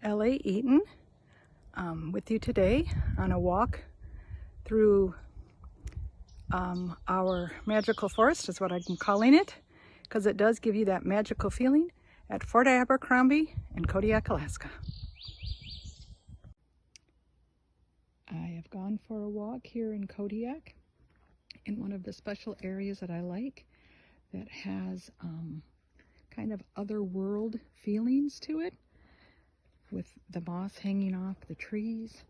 L.A. Eaton with you today on a walk through our magical forest, is what I'm calling it, because it does give you that magical feeling at Fort Abercrombie in Kodiak, Alaska. I have gone for a walk here in Kodiak in one of the special areas that I like that has kind of otherworld feelings to it, with the moss hanging off the trees.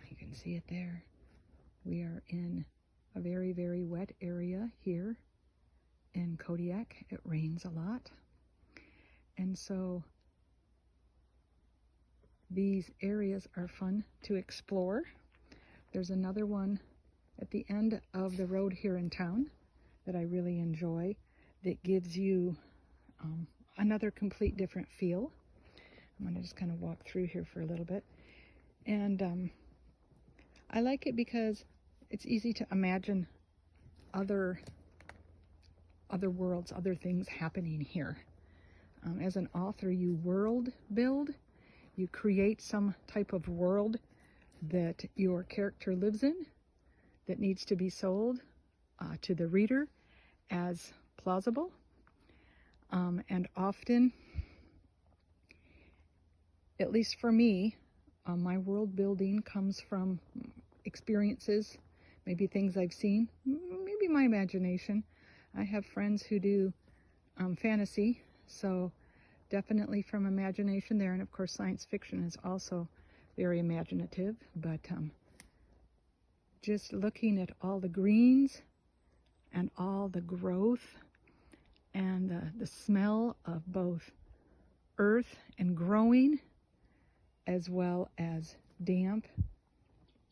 You can see it there. We are in a very, very wet area here in Kodiak. It rains a lot. And so these areas are fun to explore. There's another one at the end of the road here in town that I really enjoy that gives you another complete different feel. I'm going to just kind of walk through here for a little bit. And I like it because it's easy to imagine other worlds, other things happening here. As an author, you world build. You create some type of world that your character lives in that needs to be sold to the reader as plausible. And often, at least for me, my world building comes from experiences, maybe things I've seen, maybe my imagination. I have friends who do fantasy, so definitely from imagination there. And of course, science fiction is also very imaginative, but just looking at all the greens and all the growth and the smell of both earth and growing, as well as damp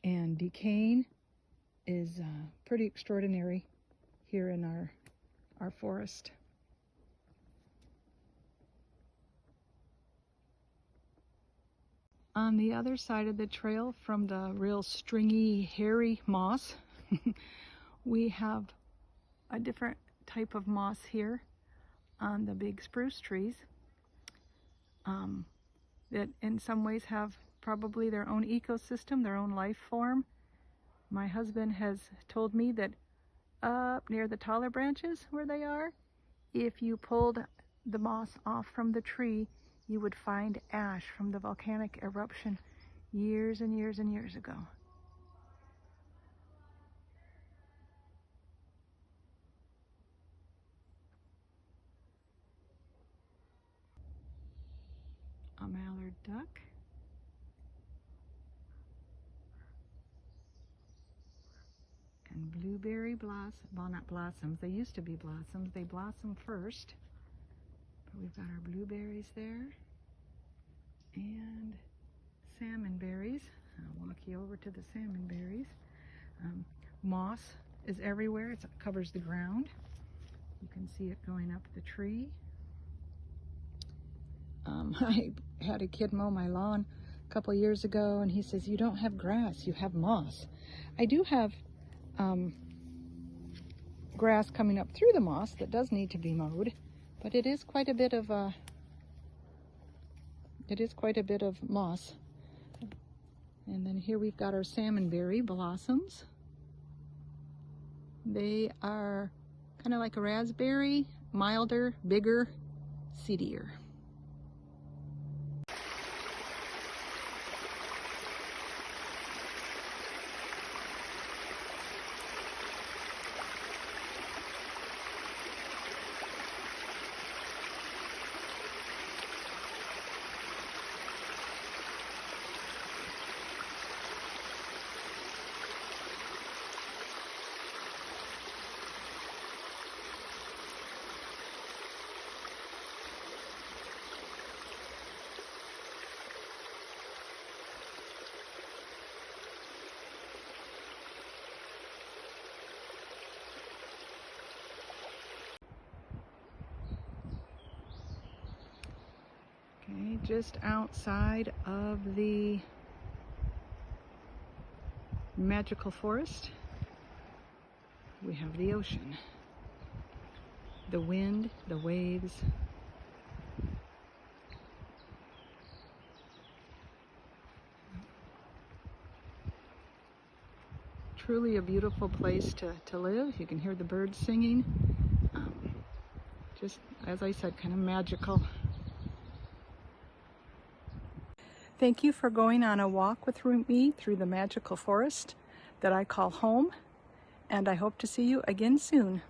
and decaying, is pretty extraordinary here in our forest. On the other side of the trail from the real stringy, hairy moss, we have a different type of moss here on the big spruce trees that in some ways have probably their own ecosystem, their own life form. My husband has told me that up near the taller branches where they are, if you pulled the moss off from the tree, you would find ash from the volcanic eruption years and years and years ago. A mallard duck. And blueberry blossom, well, not blossoms, they used to be blossoms. They blossom first. But we've got our blueberries there. And salmon berries. I'll walk you over to the salmon berries. Moss is everywhere. It covers the ground. You can see it going up the tree. I had a kid mow my lawn a couple years ago, and he says, "You don't have grass, you have moss." I do have grass coming up through the moss that does need to be mowed, but it is quite a bit of moss. And then here we've got our salmonberry blossoms. They are kind of like a raspberry, milder, bigger, seedier. Okay, just outside of the magical forest, we have the ocean. The wind, the waves. truly a beautiful place to live. You can hear the birds singing. Just, as I said, kind of magical. Thank you for going on a walk with me through the magical forest that I call home, and I hope to see you again soon.